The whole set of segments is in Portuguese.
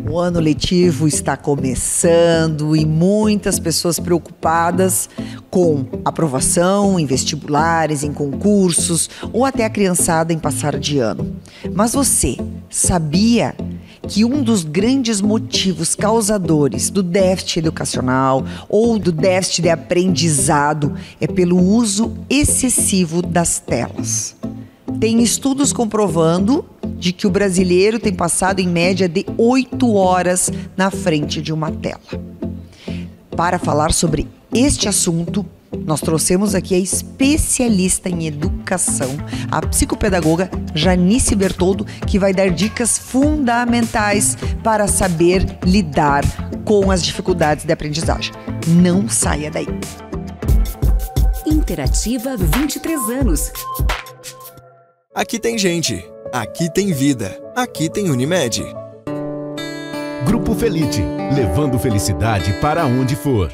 O ano letivo está começando e muitas pessoas preocupadas com aprovação em vestibulares, em concursos ou até a criançada em passar de ano. Mas você sabia que um dos grandes motivos causadores do déficit educacional ou do déficit de aprendizado é pelo uso excessivo das telas? Tem estudos comprovando de que o brasileiro tem passado em média de 8 horas na frente de uma tela. Para falar sobre este assunto, nós trouxemos aqui a especialista em educação, a psicopedagoga Janice Bertoldo, que vai dar dicas fundamentais para saber lidar com as dificuldades de aprendizagem. Não saia daí. Interativa 23 anos. Aqui tem gente, aqui tem vida, aqui tem Unimed. Grupo Felite, levando felicidade para onde for.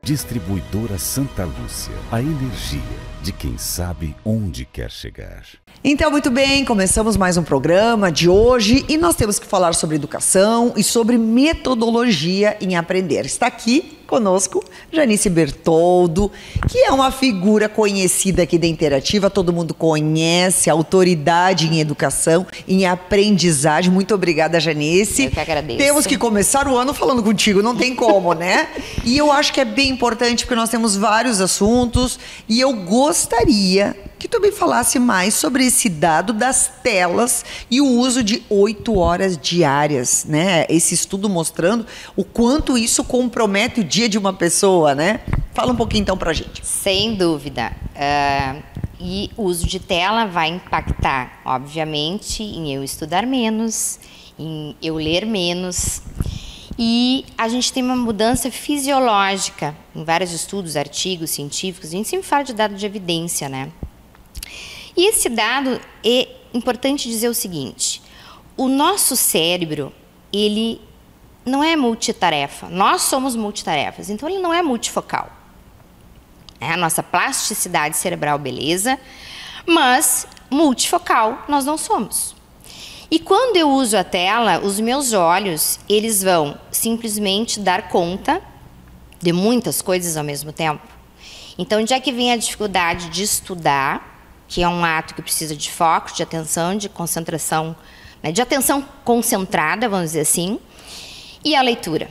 Distribuidora Santa Lúcia, a energia de quem sabe onde quer chegar. Então, muito bem, começamos mais um programa de hoje e nós temos que falar sobre educação e sobre metodologia em aprender. Está aqui conosco Janice Bertoldo, que é uma figura conhecida aqui da Interativa, todo mundo conhece, autoridade em educação, em aprendizagem. Muito obrigada, Janice. Eu que agradeço. Temos que começar o ano falando contigo, não tem como, né? E eu acho que é bem importante porque nós temos vários assuntos e eu gostaria que tu me falasse mais sobre esse dado das telas e o uso de 8 horas diárias, né? Esse estudo mostrando o quanto isso compromete o dia de uma pessoa, né? Fala um pouquinho então pra gente. Sem dúvida. E o uso de tela vai impactar, obviamente, em eu estudar menos, em eu ler menos. E a gente tem uma mudança fisiológica em vários estudos, artigos científicos. A gente sempre fala de dado de evidência, né? E esse dado, é importante dizer o seguinte: o nosso cérebro, ele não é multitarefa. Nós somos multitarefas, então ele não é multifocal. É a nossa plasticidade cerebral, beleza, mas multifocal nós não somos. E quando eu uso a tela, os meus olhos, eles vão simplesmente dar conta de muitas coisas ao mesmo tempo. Então, onde é que vem a dificuldade de estudar, que é um ato que precisa de foco, de atenção, de concentração, né, de atenção concentrada, vamos dizer assim, e a leitura.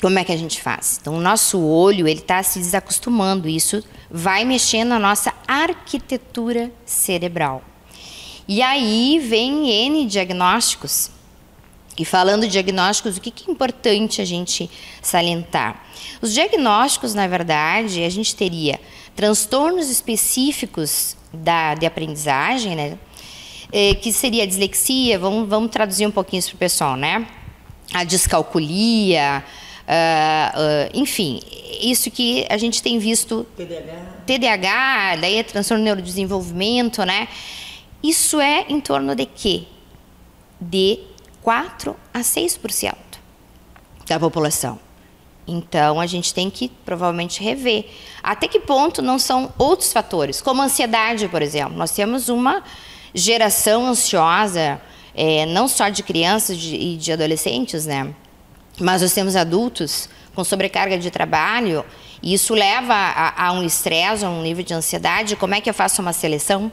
Como é que a gente faz? Então, o nosso olho, ele está se desacostumando, isso vai mexendo na nossa arquitetura cerebral. E aí vem N diagnósticos. E falando de diagnósticos, o que é importante a gente salientar? Os diagnósticos, na verdade, a gente teria transtornos específicos de aprendizagem, né? Que seria a dislexia, vamos traduzir um pouquinho isso para o pessoal, né? A descalculia, enfim, isso que a gente tem visto. TDAH, daí é transtorno de neurodesenvolvimento, né? Isso é em torno de quê? De 4 a 6% da população. Então, a gente tem que, provavelmente, rever. Até que ponto não são outros fatores, como a ansiedade, por exemplo. Nós temos uma geração ansiosa, não só de crianças e de adolescentes, né? Mas nós temos adultos com sobrecarga de trabalho, e isso leva a um estresse, a um nível de ansiedade. Como é que eu faço uma seleção?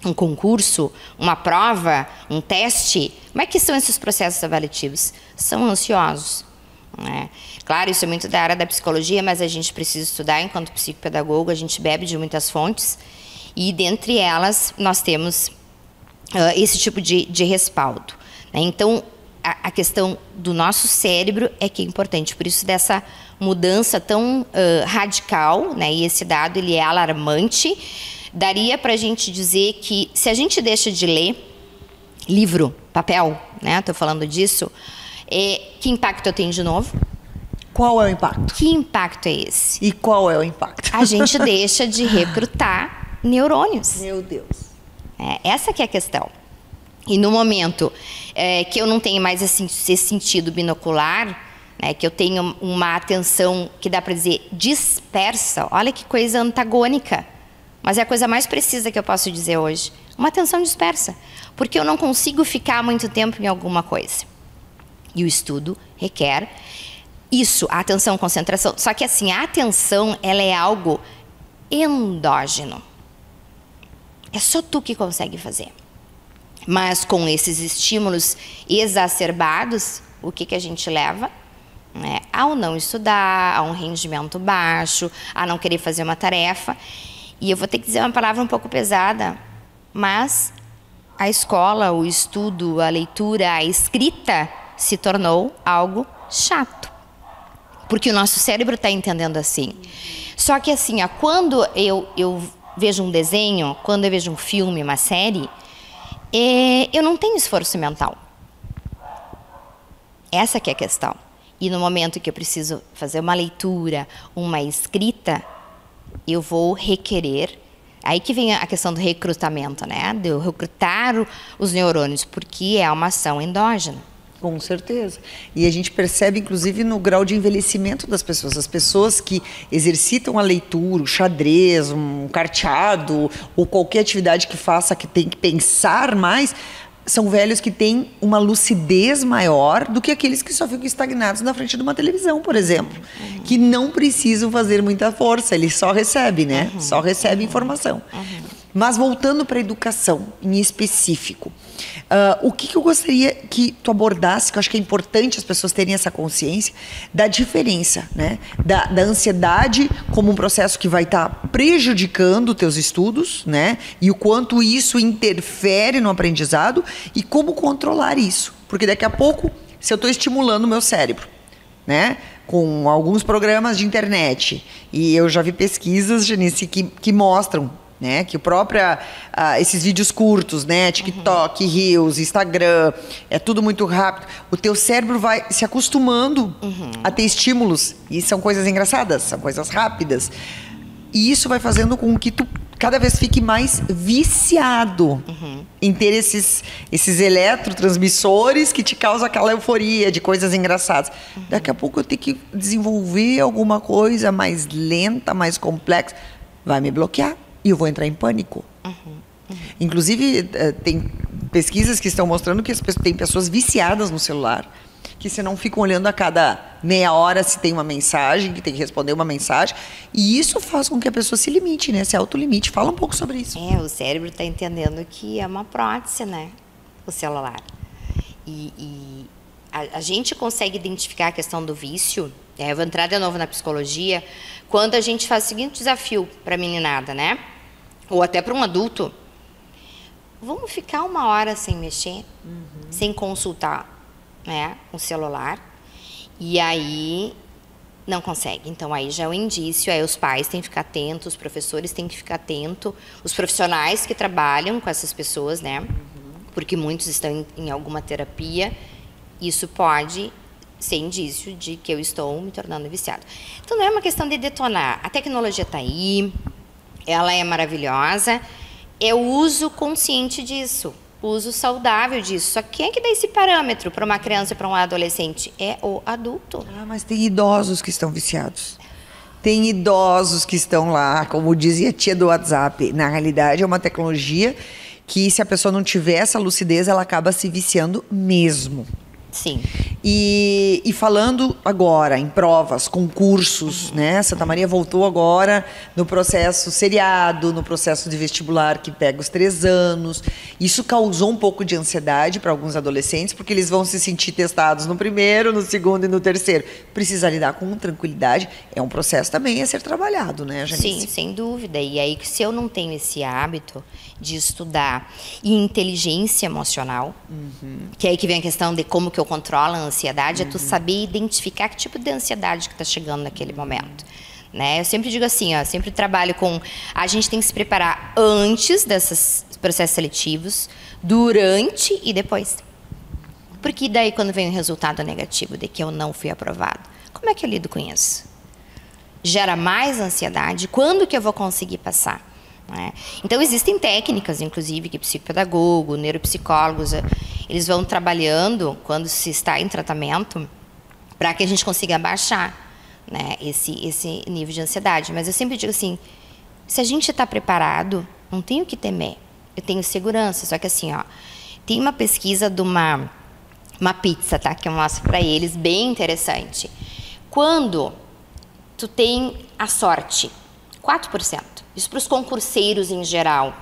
Um concurso, uma prova, um teste? Como é que são esses processos avaliativos? São ansiosos. Claro, isso é muito da área da psicologia, mas a gente precisa estudar enquanto psicopedagogo, a gente bebe de muitas fontes e dentre elas nós temos esse tipo de respaldo. Então, a questão do nosso cérebro é que é importante, por isso dessa mudança tão radical, né? E esse dado ele é alarmante. Daria para a gente dizer que se a gente deixa de ler livro, papel, né? Estou falando disso. Que impacto eu tenho de novo? Qual é o impacto? Que impacto é esse? E qual é o impacto? A gente deixa de recrutar neurônios. Meu Deus. Essa que é a questão. E no momento que eu não tenho mais esse sentido binocular, né, que eu tenho uma atenção que dá para dizer dispersa, olha que coisa antagônica, mas é a coisa mais precisa que eu posso dizer hoje. Uma atenção dispersa, porque eu não consigo ficar muito tempo em alguma coisa. E o estudo requer isso, a atenção, concentração. Só que assim, a atenção, ela é algo endógeno. É só tu que consegue fazer. Mas com esses estímulos exacerbados, o que a gente leva? Ao não estudar, a um rendimento baixo, a não querer fazer uma tarefa. E eu vou ter que dizer uma palavra um pouco pesada, mas a escola, o estudo, a leitura, a escrita se tornou algo chato. Porque o nosso cérebro está entendendo assim. Só que assim, quando eu vejo um desenho, quando eu vejo um filme, uma série, eu não tenho esforço mental. Essa que é a questão. E no momento que eu preciso fazer uma leitura, uma escrita, eu vou requerer. Aí que vem a questão do recrutamento, né? De eu recrutar os neurônios, porque é uma ação endógena. Com certeza. E a gente percebe, inclusive, no grau de envelhecimento das pessoas. As pessoas que exercitam a leitura, o xadrez, um carteado, ou qualquer atividade que faça, que tem que pensar mais, são velhos que têm uma lucidez maior do que aqueles que só ficam estagnados na frente de uma televisão, por exemplo. Que não precisam fazer muita força, ele só recebe, né? Só recebe informação. Mas voltando para a educação, em específico, o que eu gostaria que tu abordasse, que eu acho que é importante as pessoas terem essa consciência, da diferença, né? Da ansiedade como um processo que vai estar prejudicando teus estudos, né? E o quanto isso interfere no aprendizado e como controlar isso. Porque daqui a pouco, se eu estou estimulando o meu cérebro, né? Com alguns programas de internet, e eu já vi pesquisas, Janice, que mostram, né, que esses vídeos curtos, né, TikTok, Reels, Instagram, é tudo muito rápido. O teu cérebro vai se acostumando a ter estímulos, e são coisas engraçadas, são coisas rápidas. E isso vai fazendo com que tu cada vez fique mais viciado em ter esses eletrotransmissores que te causam aquela euforia de coisas engraçadas. Daqui a pouco eu tenho que desenvolver alguma coisa mais lenta, mais complexa, vai me bloquear. E eu vou entrar em pânico. Inclusive, tem pesquisas que estão mostrando que tem pessoas viciadas no celular, que se não ficam olhando a cada meia hora se tem uma mensagem, que tem que responder uma mensagem. E isso faz com que a pessoa se limite, né? Se autolimite. Fala um pouco sobre isso. O cérebro está entendendo que é uma prótese, né? O celular. E a gente consegue identificar a questão do vício. Eu vou entrar de novo na psicologia. Quando a gente faz o seguinte desafio para a meninada, né? Ou até para um adulto. Vamos ficar 1 hora sem mexer, sem consultar, né, o celular. E aí não consegue. Então aí já é um indício. Aí os pais têm que ficar atentos, os professores têm que ficar atentos, os profissionais que trabalham com essas pessoas, né? Porque muitos estão em alguma terapia. Isso pode ser indício de que eu estou me tornando viciado. Então não é uma questão de detonar. A tecnologia está aí, ela é maravilhosa, é o uso consciente disso, o uso saudável disso. Só que quem é que dá esse parâmetro para uma criança e para um adolescente? É o adulto. Mas tem idosos que estão viciados. Tem idosos que estão lá, como dizia a tia do WhatsApp. Na realidade, é uma tecnologia que, se a pessoa não tiver essa lucidez, ela acaba se viciando mesmo. Sim. E falando agora em provas, concursos, né? Santa Maria voltou agora no processo seriado, no processo de vestibular que pega os 3 anos. Isso causou um pouco de ansiedade para alguns adolescentes, porque eles vão se sentir testados no primeiro, no segundo e no terceiro. Precisa lidar com tranquilidade. É um processo também a ser trabalhado, né, Janice? Sim, sem dúvida. E aí, se eu não tenho esse hábito de estudar e inteligência emocional, que é aí que vem a questão de como que eu controlo a ansiedade, é tu saber identificar que tipo de ansiedade que está chegando naquele momento. Né? Eu sempre digo assim, ó, sempre trabalho com... A gente tem que se preparar antes desses processos seletivos, durante e depois. Porque daí, quando vem o resultado negativo de que eu não fui aprovado, como é que eu lido com isso? Gera mais ansiedade? Quando que eu vou conseguir passar? Né? Então, existem técnicas, inclusive, que psicopedagogo, neuropsicólogos, eles vão trabalhando quando se está em tratamento para que a gente consiga baixar, né, esse nível de ansiedade. Mas eu sempre digo assim, se a gente está preparado, não tem o que temer. Eu tenho segurança, só que assim, ó, tem uma pesquisa de uma uma pizza, tá? Que eu mostro para eles, bem interessante. Quando tu tem a sorte, 4%. Isso para os concurseiros em geral.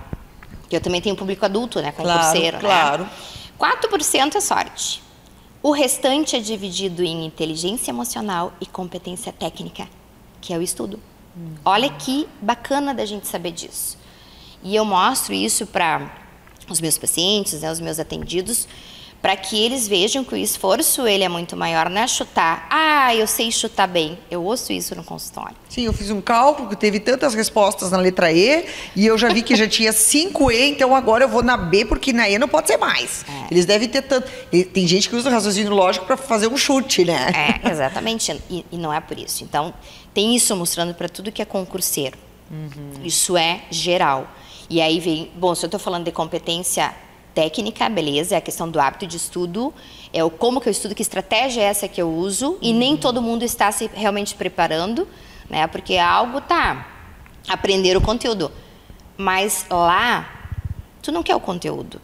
Que eu também tenho público adulto, né? Concurseiro, claro. né? 4% é sorte. O restante é dividido em inteligência emocional e competência técnica, que é o estudo. Olha que bacana da gente saber disso. E eu mostro isso para os meus pacientes, né, os meus atendidos, para que eles vejam que o esforço ele é muito maior, não é chutar. Ah, eu sei chutar bem. Eu ouço isso no consultório. Sim, eu fiz um cálculo que teve tantas respostas na letra E e eu já vi que já tinha 5 E, então agora eu vou na B, porque na E não pode ser mais. Eles devem ter tanto... Tem gente que usa o raciocínio lógico para fazer um chute, né? Exatamente. E não é por isso. Então, tem isso mostrando para tudo que é concurseiro. Isso é geral. E aí vem... Bom, se eu estou falando de competência técnica, beleza, é a questão do hábito de estudo, é o como que eu estudo, que estratégia é essa que eu uso, e nem todo mundo está se realmente preparando, né, porque algo tá, aprender o conteúdo, mas lá, tu não quer o conteúdo,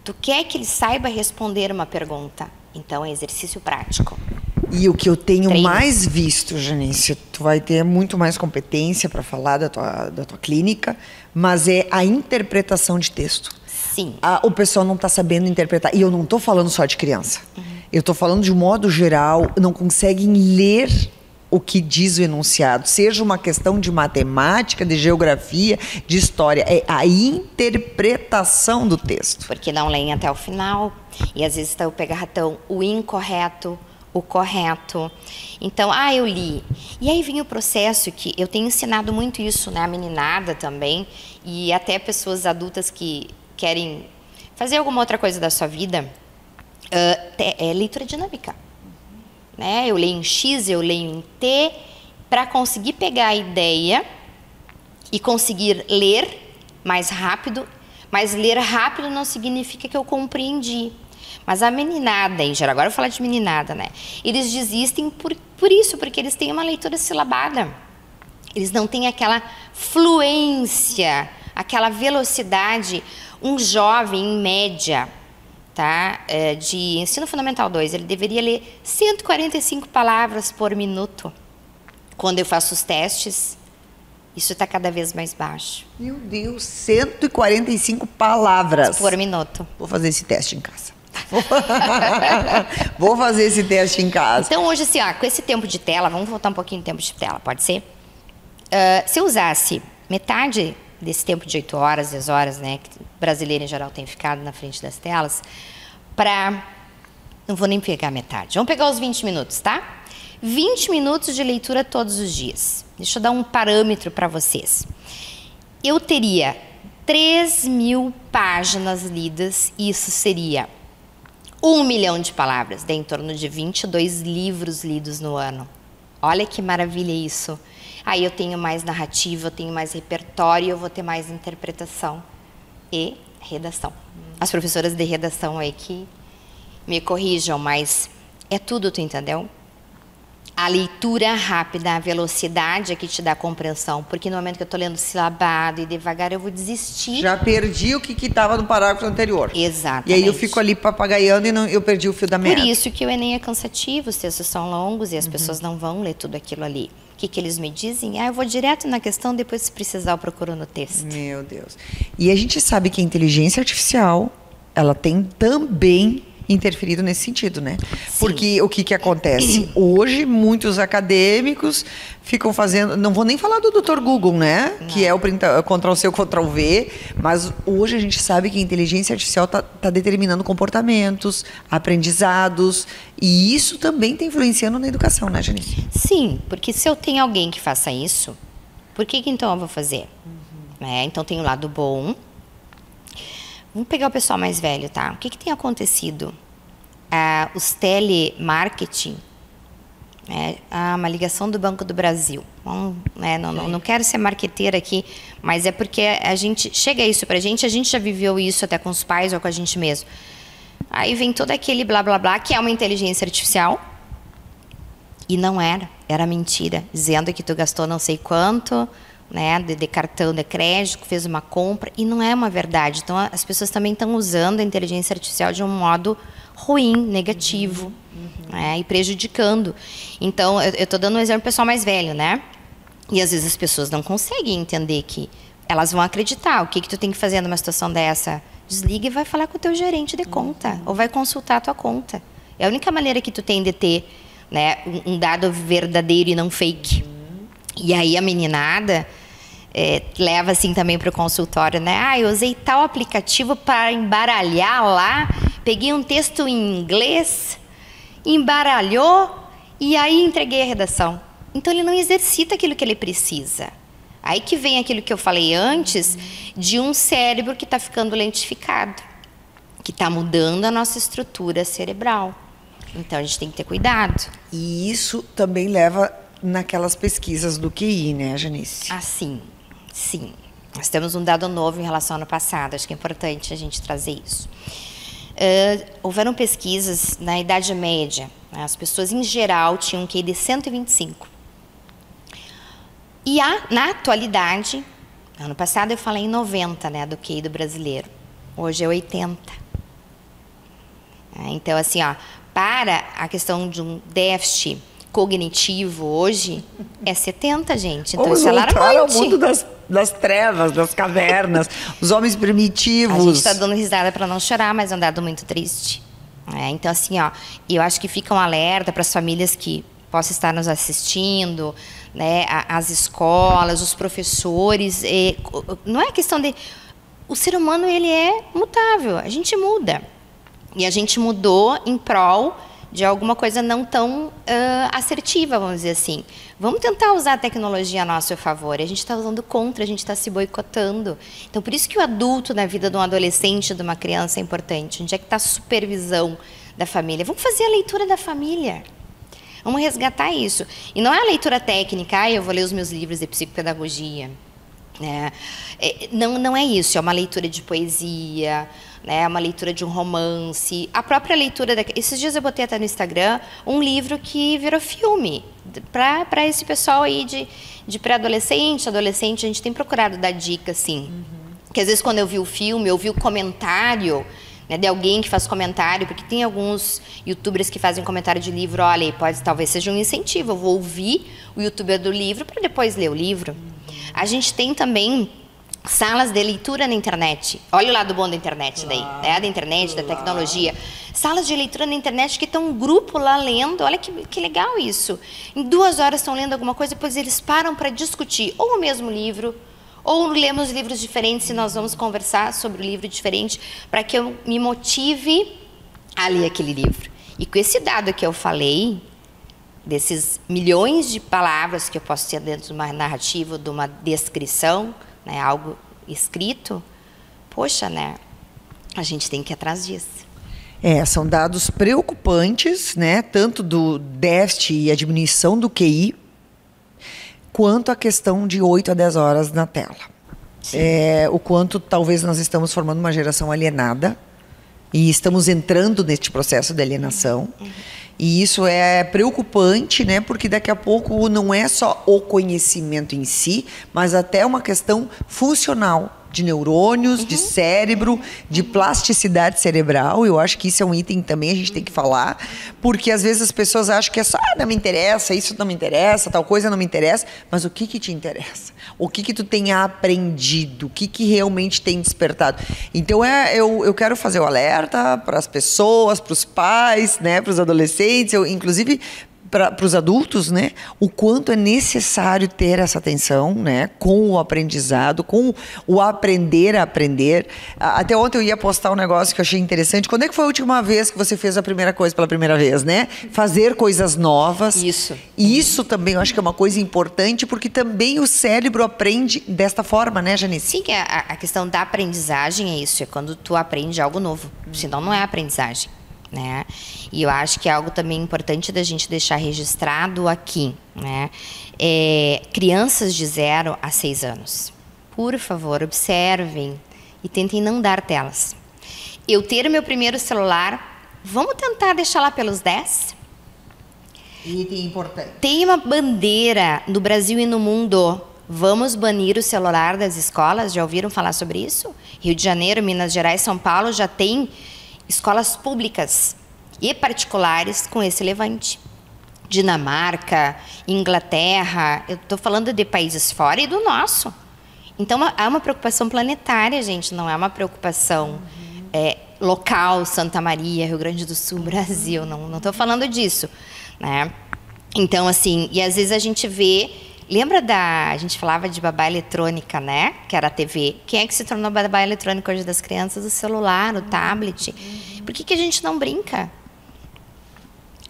tu quer que ele saiba responder uma pergunta, então é exercício prático. E o que eu tenho Treino. mais visto, Janice, tu vai ter muito mais competência para falar da tua clínica, mas é a interpretação de texto. Sim. O pessoal não está sabendo interpretar. E eu não estou falando só de criança. Eu estou falando de um modo geral, não conseguem ler o que diz o enunciado. Seja uma questão de matemática, de geografia, de história. É a interpretação do texto. Porque não leem até o final. E às vezes está o pegarratão, o incorreto, o correto. Então, eu li. E aí vem o processo que eu tenho ensinado muito isso, né? A meninada também. E até pessoas adultas que querem fazer alguma outra coisa da sua vida, é leitura dinâmica. Né? Eu leio em X, eu leio em T, para conseguir pegar a ideia e conseguir ler mais rápido, mas ler rápido não significa que eu compreendi. Mas a meninada, em geral, agora eu vou falar de meninada, né? Eles desistem por isso, porque eles têm uma leitura silabada. Eles não têm aquela fluência, aquela velocidade. Um jovem, em média, tá, de ensino fundamental 2, ele deveria ler 145 palavras por minuto. Quando eu faço os testes, isso está cada vez mais baixo. Meu Deus, 145 palavras. Por minuto. Vou fazer esse teste em casa. Vou fazer esse teste em casa. Então, hoje, assim, com esse tempo de tela, vamos voltar um pouquinho no tempo de tela, pode ser? Se eu usasse metade desse tempo de 8 horas, 10 horas, né, que o brasileiro em geral tem ficado na frente das telas, não vou nem pegar metade, vamos pegar os 20 minutos, tá? 20 minutos de leitura todos os dias. Deixa eu dar um parâmetro para vocês. Eu teria 3.000 páginas lidas, isso seria 1 milhão de palavras, dá em torno de 22 livros lidos no ano. Olha que maravilha isso. Aí eu tenho mais narrativa, eu tenho mais repertório, eu vou ter mais interpretação e redação. As professoras de redação aí que me corrijam, mas é tudo, tu entendeu? A leitura rápida, a velocidade é que te dá compreensão, porque no momento que eu estou lendo silabado e devagar, eu vou desistir. Já perdi o que estava no parágrafo anterior. Exatamente. E aí eu fico ali papagaiando e eu perdi o fio da meada. Por isso que o Enem é cansativo, os textos são longos e as pessoas não vão ler tudo aquilo ali. O que eles me dizem? Eu vou direto na questão, depois se precisar eu procuro no texto. Meu Deus. E a gente sabe que a inteligência artificial, ela tem também interferido nesse sentido, né? Sim. Porque o que acontece? Hoje, muitos acadêmicos ficam fazendo... Não vou nem falar do Dr. Google, né? Não. Que é o Ctrl-C, Ctrl-V. Mas hoje a gente sabe que a inteligência artificial está determinando comportamentos, aprendizados. E isso também está influenciando na educação, né, Janice? Sim, porque se eu tenho alguém que faça isso, por que então eu vou fazer? Então tem o lado bom. Vamos pegar o pessoal mais velho, tá? O que tem acontecido? Os telemarketing, uma ligação do Banco do Brasil. Não quero ser marqueteira aqui, mas é porque a gente chega isso pra gente, a gente já viveu isso até com os pais ou com a gente mesmo. Aí vem todo aquele blá blá blá, que é uma inteligência artificial, e não era mentira, dizendo que tu gastou não sei quanto, né, de cartão de crédito, fez uma compra, e não é uma verdade. Então, as pessoas também estão usando a inteligência artificial de um modo ruim, negativo, né, e prejudicando. Então, eu estou dando um exemplo pessoal mais velho, né? E às vezes as pessoas não conseguem entender que elas vão acreditar. O que tu tem que fazer numa situação dessa? Desliga e vai falar com o teu gerente de conta, ou vai consultar a tua conta. É a única maneira que tu tem de ter, né, um dado verdadeiro e não fake. E aí a meninada leva assim também para o consultório, né? Eu usei tal aplicativo para embaralhar lá, peguei um texto em inglês, embaralhou e aí entreguei a redação. Então ele não exercita aquilo que ele precisa. Aí que vem aquilo que eu falei antes, de um cérebro que está ficando lentificado, que está mudando a nossa estrutura cerebral. Então a gente tem que ter cuidado. E isso também leva naquelas pesquisas do QI, né, Janice? Ah, sim. Sim. Nós temos um dado novo em relação ao ano passado, acho que é importante a gente trazer isso. Houveram pesquisas na Idade Média, né, as pessoas em geral tinham um QI de 125. E na atualidade, ano passado eu falei em 90, né, do QI do brasileiro. Hoje é 80. Então, assim, ó, para a questão de um déficit cognitivo hoje, é 70, gente. Então, isso é alarmante. Ao mundo das trevas, das cavernas, os homens primitivos. A gente está dando risada para não chorar, mas é um dado muito triste. Então, assim, ó, eu acho que fica um alerta para as famílias que possam estar nos assistindo, né, as escolas, os professores. Não é questão de... O ser humano, ele é mutável, a gente muda. E a gente mudou em prol de alguma coisa não tão assertiva, vamos dizer assim. Vamos tentar usar a tecnologia a nosso favor. E a gente está usando contra, a gente está se boicotando. Então, por isso que o adulto na vida de um adolescente, de uma criança, é importante. Onde é que está a supervisão da família? Vamos fazer a leitura da família. Vamos resgatar isso. E não é a leitura técnica, eu vou ler os meus livros de psicopedagogia. Não é isso, é uma leitura de poesia, né, uma leitura de um romance, a própria leitura... Esses dias eu botei até no Instagram um livro que virou filme, para esse pessoal aí de pré-adolescente, adolescente, a gente tem procurado dar dica, assim. Porque às vezes quando eu vi o filme, eu vi o comentário... de alguém que faz comentário, porque tem alguns youtubers que fazem comentário de livro, olha, talvez seja um incentivo, eu vou ouvir o youtuber do livro para depois ler o livro. A gente tem também salas de leitura na internet. Olha o lado bom da internet daí, né? Da internet, da tecnologia. Salas de leitura na internet que estão um grupo lá lendo, olha que legal isso. Em 2 horas estão lendo alguma coisa, depois eles param para discutir ou o mesmo livro, ou lemos livros diferentes e nós vamos conversar sobre o livro diferente para que eu me motive a ler aquele livro. E com esse dado que eu falei, desses milhões de palavras que eu posso ter dentro de uma narrativa, de uma descrição, né, algo escrito, poxa, né, a gente tem que ir atrás disso. São dados preocupantes, né, tanto do déficit e a diminuição do QI, quanto a questão de 8 a 10 horas na tela. O quanto talvez nós estamos formando uma geração alienada e estamos entrando neste processo de alienação. E isso é preocupante, né? Porque daqui a pouco não é só o conhecimento em si, mas até uma questão funcional de neurônios, de cérebro, de plasticidade cerebral. Eu acho que isso é um item também a gente tem que falar, porque às vezes as pessoas acham que é só, não me interessa, isso não me interessa, tal coisa não me interessa, mas o que te interessa? O que tu tem aprendido? O que realmente tem despertado? Então, eu quero fazer o alerta para as pessoas, para os pais, né, para os adolescentes, inclusive... para os adultos, né, o quanto é necessário ter essa atenção, né, com o aprendizado, com o aprender a aprender. Até ontem eu ia postar um negócio que eu achei interessante. Quando é que foi a última vez que você fez a primeira coisa pela primeira vez, né? Fazer coisas novas. Isso. E isso também eu acho que é uma coisa importante, porque também o cérebro aprende desta forma, né, Janice? Sim, a questão da aprendizagem é isso, é quando tu aprende algo novo, senão não é aprendizagem. Né? E eu acho que é algo também importante da gente deixar registrado aqui, né? Crianças de 0 a 6 anos, por favor, observem e tentem não dar telas. Eu ter meu primeiro celular, vamos tentar deixar lá pelos 10? Item importante. Tem uma bandeira no Brasil e no mundo. Vamos banir o celular das escolas? Já ouviram falar sobre isso? Rio de Janeiro, Minas Gerais, São Paulo já tem escolas públicas e particulares com esse levante. Dinamarca, Inglaterra, eu estou falando de países fora e do nosso. Então, há uma preocupação planetária, gente, não é uma preocupação local, Santa Maria, Rio Grande do Sul, Brasil, não estou falando disso, né? Então, assim, e às vezes a gente vê, lembra a gente falava de babá eletrônica, né? Que era a TV. Quem é que se tornou babá eletrônica hoje das crianças? O celular, o tablet. Por que a gente não brinca?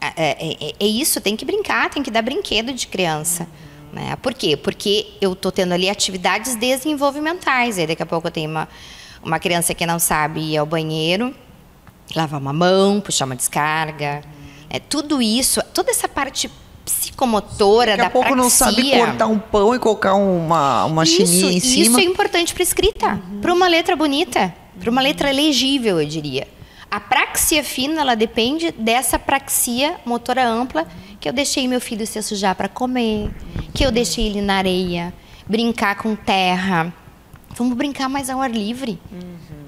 É isso, tem que brincar, tem que dar brinquedo de criança. Né? Por quê? Porque eu estou tendo ali atividades desenvolvimentais. Aí daqui a pouco eu tenho uma criança que não sabe ir ao banheiro, lavar uma mão, puxar uma descarga. Tudo isso, toda essa parte psicomotora da praxia. Daqui a pouco não sabe cortar um pão e colocar uma chininha em cima. Isso é importante para escrita, para uma letra bonita, para uma letra legível, eu diria. A praxia fina, ela depende dessa praxia motora ampla, que eu deixei meu filho se sujar para comer, que eu deixei ele na areia, brincar com terra. Vamos brincar mais ao ar livre.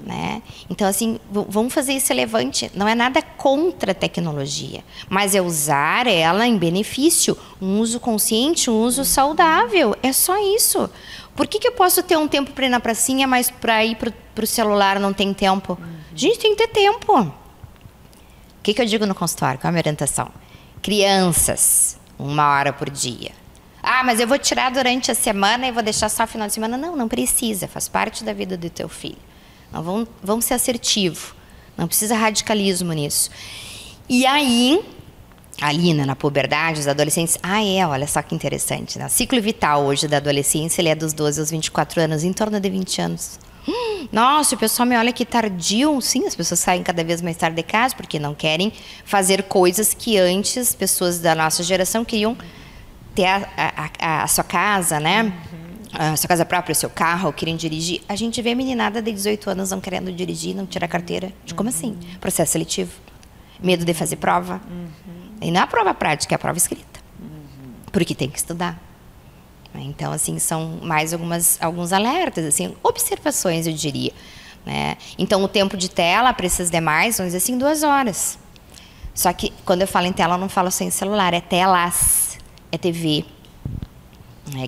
Né? Então, assim, vamos fazer esse levante. Não é nada contra a tecnologia, mas é usar ela em benefício. Um uso consciente, um uso saudável. É só isso. Por que eu posso ter um tempo para ir na pracinha, mas para ir para o celular não tem tempo? Gente, tem que ter tempo. O que eu digo no consultório? Qual é a minha orientação? Crianças, 1 hora por dia. Ah, mas eu vou tirar durante a semana e vou deixar só final de semana. Não precisa. Faz parte da vida do teu filho. Não, vamos ser assertivos. Não precisa radicalismo nisso. E aí, ali na puberdade, os adolescentes... olha só que interessante. Né? O ciclo vital hoje da adolescência, ele é dos 12 aos 24 anos, em torno de 20 anos. Nossa, o pessoal me olha que tardio. Sim, as pessoas saem cada vez mais tarde de casa, porque não querem fazer coisas que antes, pessoas da nossa geração queriam ter a sua casa, né? A sua casa própria, o seu carro, querem dirigir. A gente vê a meninada de 18 anos não querendo dirigir, não tirar carteira. Como assim? Processo seletivo. Medo de fazer prova. E não é a prova prática, é a prova escrita. Porque tem que estudar. Então, assim, são mais alguns alertas, assim, observações, eu diria. Né? Então, o tempo de tela para esses demais, vamos dizer assim, 2 horas. Só que, quando eu falo em tela, eu não falo só em celular, é telas, é TV.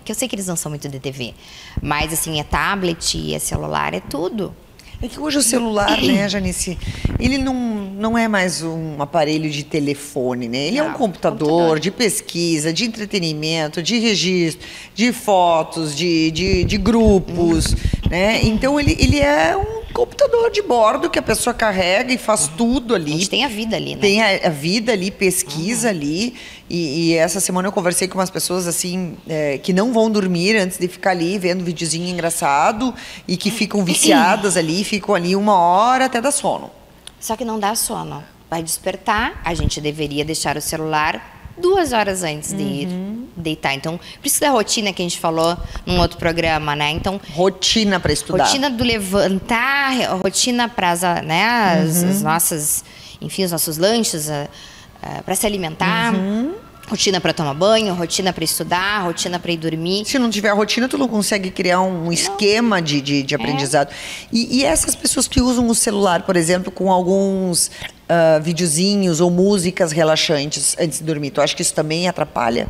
Que eu sei que eles não são muito de TV, mas, assim, é tablet, é celular, é tudo. É que hoje o celular, né, Janice, ele não é mais um aparelho de telefone, né? Ele é um computador de pesquisa, de entretenimento, de registro, de fotos, de grupos, né? Então, ele é um computador de bordo que a pessoa carrega e faz tudo ali. A gente tem a vida ali, né? Tem a vida ali, pesquisa ali. E essa semana eu conversei com umas pessoas assim que não vão dormir antes de ficar ali vendo videozinho engraçado e que ficam viciadas ali, ficam ali 1 hora até dar sono. Só que não dá sono. Vai despertar, a gente deveria deixar o celular 2 horas antes de ir deitar. Então, por isso da rotina que a gente falou num outro programa, né? Então, rotina para estudar. Rotina do levantar, rotina para as nossas, enfim, os nossos lanches, para se alimentar. Rotina para tomar banho, rotina para estudar, rotina para ir dormir. Se não tiver rotina, tu não consegue criar um esquema de aprendizado. E essas pessoas que usam o celular, por exemplo, com alguns videozinhos ou músicas relaxantes antes de dormir, tu acha que isso também atrapalha?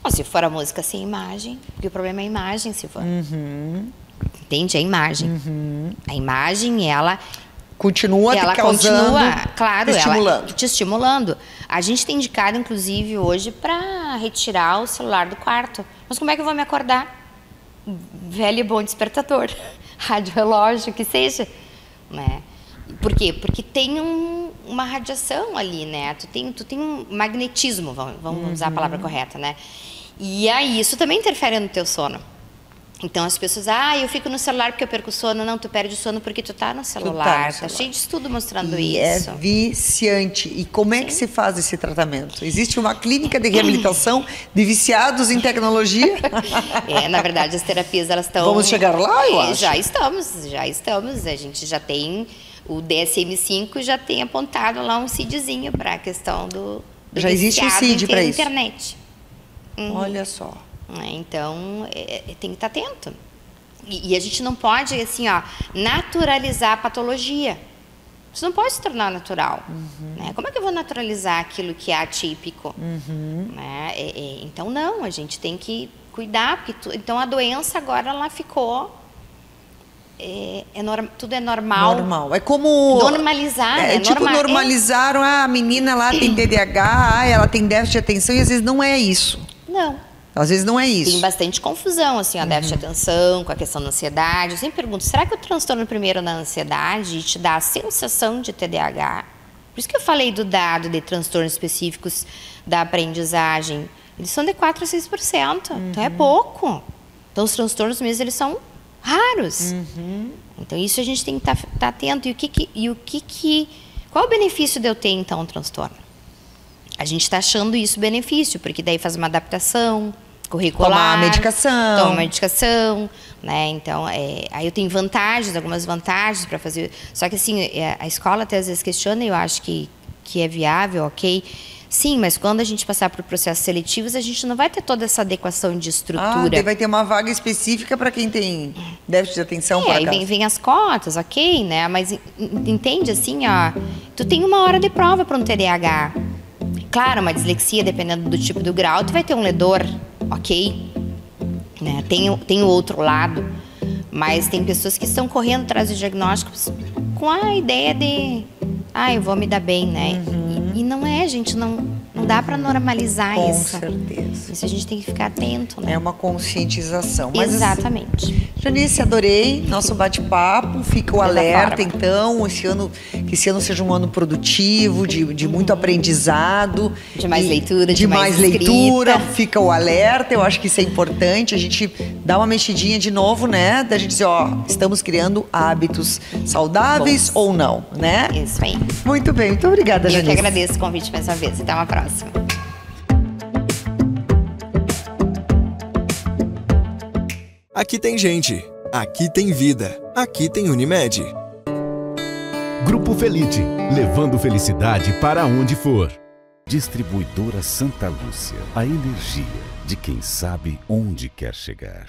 Não, se for a música sem imagem, porque o problema é a imagem, se for. Entende? A imagem. A imagem, ela... Continua te causando, claro, estimulando. Te estimulando. A gente tem indicado, inclusive, hoje, para retirar o celular do quarto. Mas como é que eu vou me acordar? Velho e bom despertador. Rádio relógio, que seja. Né? Por quê? Porque tem uma radiação ali, né? Tu tem um magnetismo, vamos usar a palavra correta, né? E aí, isso também interfere no teu sono. Então, as pessoas, eu fico no celular porque eu perco o sono. Não, tu perde o sono porque tu tá no celular. Tá cheio de estudo mostrando isso. É viciante. E como é que se faz esse tratamento? Existe uma clínica de reabilitação de viciados em tecnologia? Na verdade, as terapias, elas estão... Vamos chegar lá, eu acho. Já estamos. A gente já tem... O DSM-5 já tem apontado lá um CID-zinho para a questão do já existe um CID para isso? Internet. Olha só. Então, tem que estar atento. E a gente não pode, assim, naturalizar a patologia. Isso não pode se tornar natural. Né? Como é que eu vou naturalizar aquilo que é atípico? Né? Então, não, a gente tem que cuidar, porque então a doença agora ela ficou... tudo é normal. Normal. É como... Normalizar, né? Tipo, normalizaram, a menina lá tem TDAH, ela tem déficit de atenção, e às vezes não é isso. Não. Às vezes não é isso. Tem bastante confusão, assim, déficit de atenção, com a questão da ansiedade. Eu sempre pergunto, será que o transtorno primeiro na ansiedade te dá a sensação de TDAH? Por isso que eu falei do dado de transtornos específicos da aprendizagem. Eles são de 4 a 6%, então é pouco. Então os transtornos mesmo, eles são raros. Então isso a gente tem que estar atento. Qual o benefício de eu ter, então, um transtorno? A gente está achando isso benefício, porque daí faz uma adaptação curricular. Toma medicação, né? Então, aí eu tenho algumas vantagens para fazer. Só que, assim, a escola até às vezes questiona, e eu acho que é viável, ok? Sim, mas quando a gente passar por processos seletivos, a gente não vai ter toda essa adequação de estrutura. Vai ter uma vaga específica para quem tem déficit de atenção. Aí vem as cotas, ok, né? Mas entende assim, ó, tu tem 1 hora de prova para um TDAH. Claro, uma dislexia, dependendo do tipo do grau, tu vai ter um ledor, ok? Né? Tem o outro lado, mas tem pessoas que estão correndo atrás de diagnósticos com a ideia de, eu vou me dar bem, né? E não é, gente, não dá para normalizar isso. Com certeza. Isso a gente tem que ficar atento, né? É uma conscientização. Mas, exatamente. Janice, adorei nosso bate-papo. Fica o alerta, então, que esse ano seja um ano produtivo, de muito aprendizado. De mais leitura, de mais leitura. Fica o alerta, eu acho que isso é importante. A gente dá uma mexidinha de novo, né? Da gente dizer, estamos criando hábitos saudáveis ou não, né? Isso aí. Muito bem, muito obrigada, Janice. Eu que agradeço o convite mais uma vez. Até uma próxima. Aqui tem gente, aqui tem vida, aqui tem Unimed. Grupo Felite, levando felicidade para onde for. Distribuidora Santa Lúcia, a energia de quem sabe onde quer chegar.